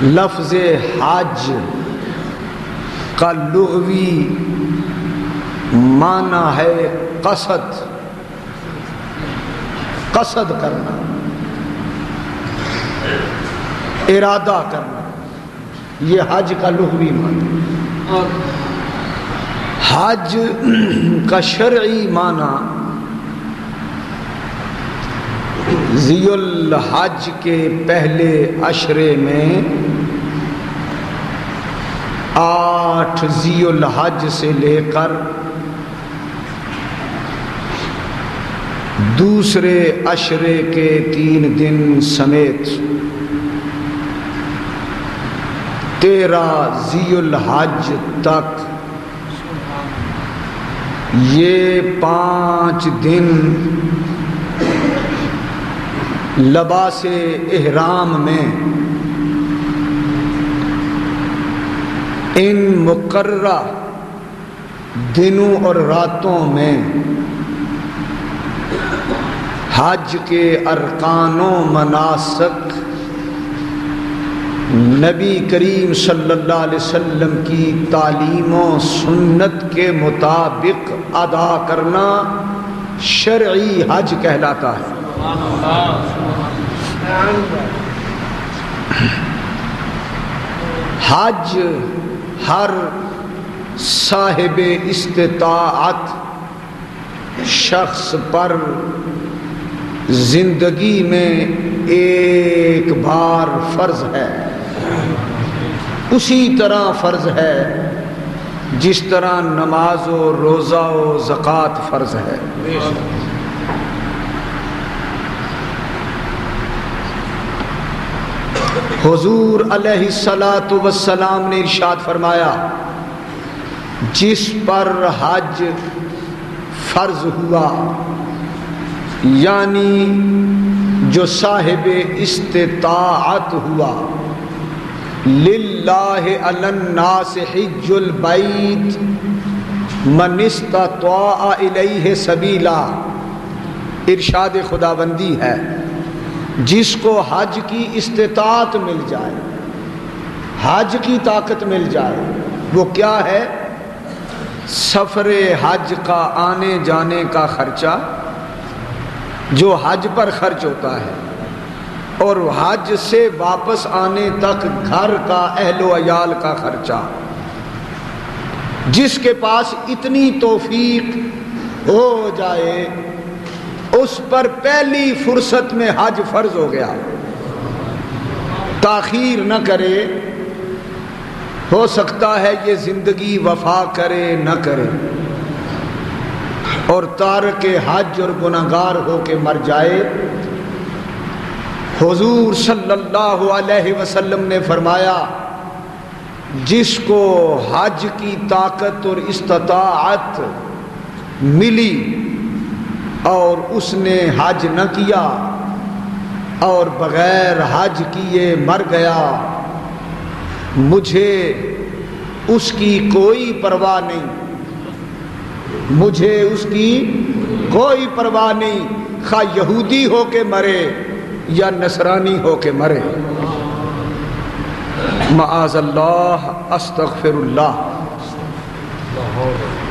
لفظ حج کا لغوی معنی ہے قصد، قصد کرنا، ارادہ کرنا، یہ حج کا لغوی معنی۔ حج کا شرعی معنی ذی الحج کے پہلے عشرے میں 8 ذی الحج سے لے کر دوسرے عشرے کے 3 دن سمیت 13 ذی الحج تک یہ 5 دن لباس احرام میں ان مقررہ دنوں اور راتوں میں حج کے ارکان و مناسک نبی کریم صلی اللہ علیہ وسلم کی تعلیم و سنت کے مطابق ادا کرنا شرعی حج کہلاتا ہے۔ حج ہر صاحب استطاعت شخص پر زندگی میں ایک بار فرض ہے، اسی طرح فرض ہے جس طرح نماز و روزہ و زکوٰۃ فرض ہے۔ حضور علیہ الصلاۃ والسلام نے ارشاد فرمایا، جس پر حج فرض ہوا یعنی جو صاحب استطاعت ہوا، للہ علی الناس حج البیت من استطاع الیہ سبیلا، ارشاد خداوندی ہے جس کو حج کی استطاعت مل جائے، حج کی طاقت مل جائے، وہ کیا ہے؟ سفر حج کا آنے جانے کا خرچہ جو حج پر خرچ ہوتا ہے، اور حج سے واپس آنے تک گھر کا اہل و عیال کا خرچہ، جس کے پاس اتنی توفیق ہو جائے اس پر پہلی فرصت میں حج فرض ہو گیا، تاخیر نہ کرے، ہو سکتا ہے یہ زندگی وفا کرے نہ کرے اور تارک حج اور گناہگار ہو کے مر جائے۔ حضور صلی اللہ علیہ وسلم نے فرمایا، جس کو حج کی طاقت اور استطاعت ملی اور اس نے حج نہ کیا اور بغیر حج کیے مر گیا، مجھے اس کی کوئی پرواہ نہیں، مجھے اس کی کوئی پرواہ نہیں، خواہ یہودی ہو کے مرے یا نصرانی ہو کے مرے، معاذ اللہ، استغفر اللہ۔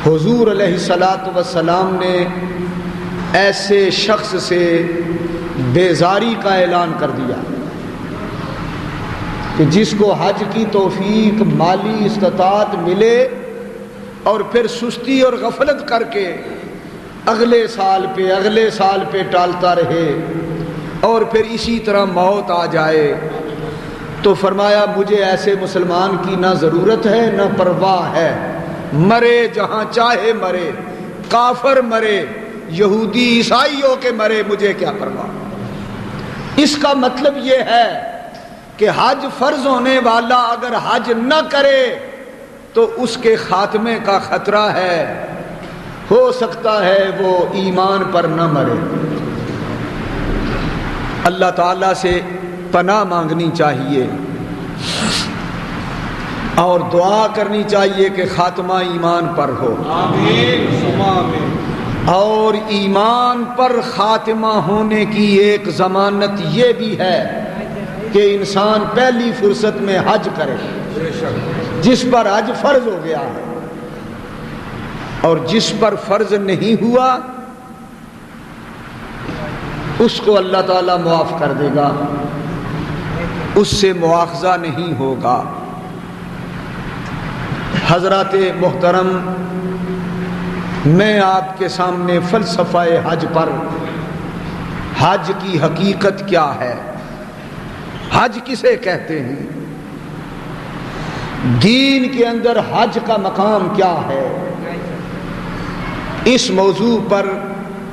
حضور علیہ الصلاۃ والسلام نے ایسے شخص سے بیزاری کا اعلان کر دیا کہ جس کو حج کی توفیق مالی استطاعت ملے اور پھر سستی اور غفلت کر کے اگلے سال پہ ٹالتا رہے اور پھر اسی طرح موت آ جائے، تو فرمایا مجھے ایسے مسلمان کی نہ ضرورت ہے نہ پرواہ ہے، مرے جہاں چاہے مرے، کافر مرے، یہودی عیسائی ہو کے مرے، مجھے کیا پرواہ۔ اس کا مطلب یہ ہے کہ حج فرض ہونے والا اگر حج نہ کرے تو اس کے خاتمے کا خطرہ ہے، ہو سکتا ہے وہ ایمان پر نہ مرے۔ اللہ تعالیٰ سے پناہ مانگنی چاہیے اور دعا کرنی چاہیے کہ خاتمہ ایمان پر ہو، آمین۔ اور ایمان پر خاتمہ ہونے کی ایک ضمانت یہ بھی ہے کہ انسان پہلی فرصت میں حج کرے، جس پر حج فرض ہو گیا ہے، اور جس پر فرض نہیں ہوا اس کو اللہ تعالیٰ معاف کر دے گا، اس سے مواخذہ نہیں ہوگا۔ حضرات محترم، میں آپ کے سامنے فلسفہ حج پر، حج کی حقیقت کیا ہے، حج کسے کہتے ہیں، دین کے اندر حج کا مقام کیا ہے، اس موضوع پر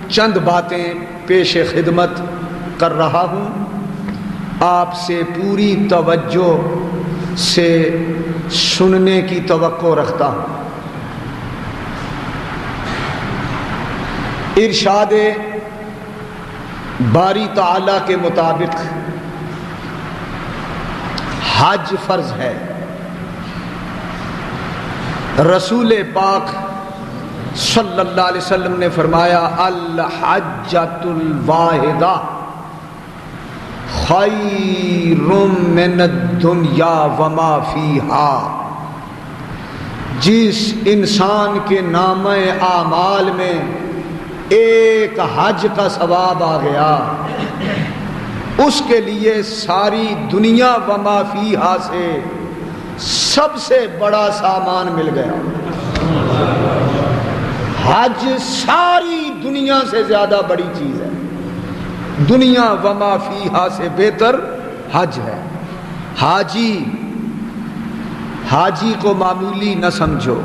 چند باتیں پیش خدمت کر رہا ہوں۔ آپ سے پوری توجہ سے سننے کی توقع رکھتا ہوں۔ ارشاد باری تعالی کے مطابق حج فرض ہے۔ رسول پاک صلی اللہ علیہ وسلم نے فرمایا الحجۃ الواحدہ خیر من الدنیا وما فیہا۔ جس انسان کے نامہ اعمال میں ایک حج کا ثواب آ گیا، اس کے لیے ساری دنیا وما فیہا سے سب سے بڑا سامان مل گیا۔ حج ساری دنیا سے زیادہ بڑی چیز ہے، دنیا وما فیہا سے بہتر حج ہے۔ حاجی کو معمولی نہ سمجھو۔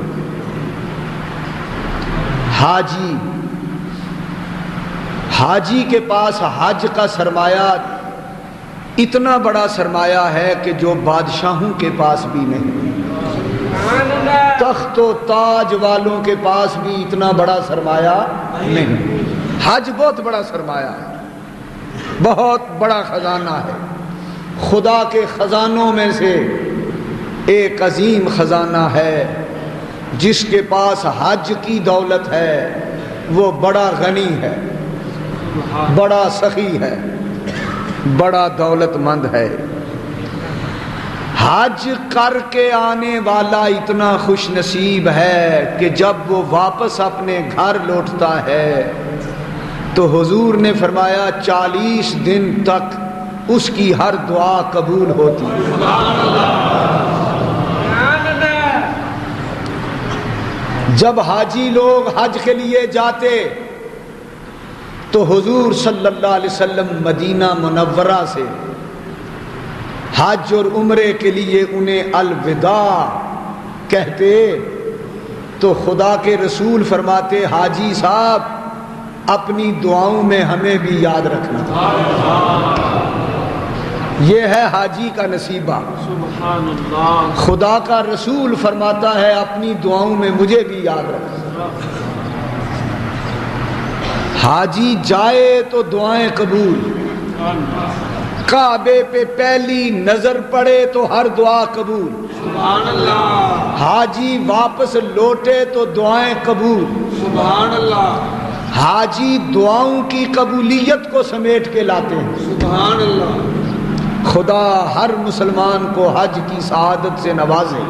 حاجی کے پاس حج کا سرمایہ اتنا بڑا سرمایہ ہے کہ جو بادشاہوں کے پاس بھی نہیں، تخت و تاج والوں کے پاس بھی اتنا بڑا سرمایہ نہیں۔ حج بہت بڑا سرمایہ ہے، بہت بڑا خزانہ ہے، خدا کے خزانوں میں سے ایک عظیم خزانہ ہے۔ جس کے پاس حج کی دولت ہے وہ بڑا غنی ہے، بڑا سخی ہے، بڑا دولت مند ہے۔ حج کر کے آنے والا اتنا خوش نصیب ہے کہ جب وہ واپس اپنے گھر لوٹتا ہے تو حضور نے فرمایا 40 دن تک اس کی ہر دعا قبول ہوتی ہے۔ جب حاجی لوگ حج کے لیے جاتے تو حضور صلی اللہ علیہ وسلم مدینہ منورہ سے حج اور عمرے کے لیے انہیں الوداع کہتے تو خدا کے رسول فرماتے حاجی صاحب اپنی دعاؤں میں ہمیں بھی یاد رکھنا۔ یہ ہے حاجی کا نصیبہ۔ سبحان اللہ۔ خدا کا رسول فرماتا ہے اپنی دعاؤں میں مجھے بھی یاد رکھنا۔ حاجی جائے تو دعائیں قبول، کعبے پہ پہلی نظر پڑے تو ہر دعا قبول، سبحان اللہ۔ حاجی واپس لوٹے تو دعائیں قبول، سبحان اللہ۔ حاجی دعاؤں کی قبولیت کو سمیٹ کے لاتے ہیں، سبحان اللہ۔ خدا ہر مسلمان کو حج کی سعادت سے نوازے۔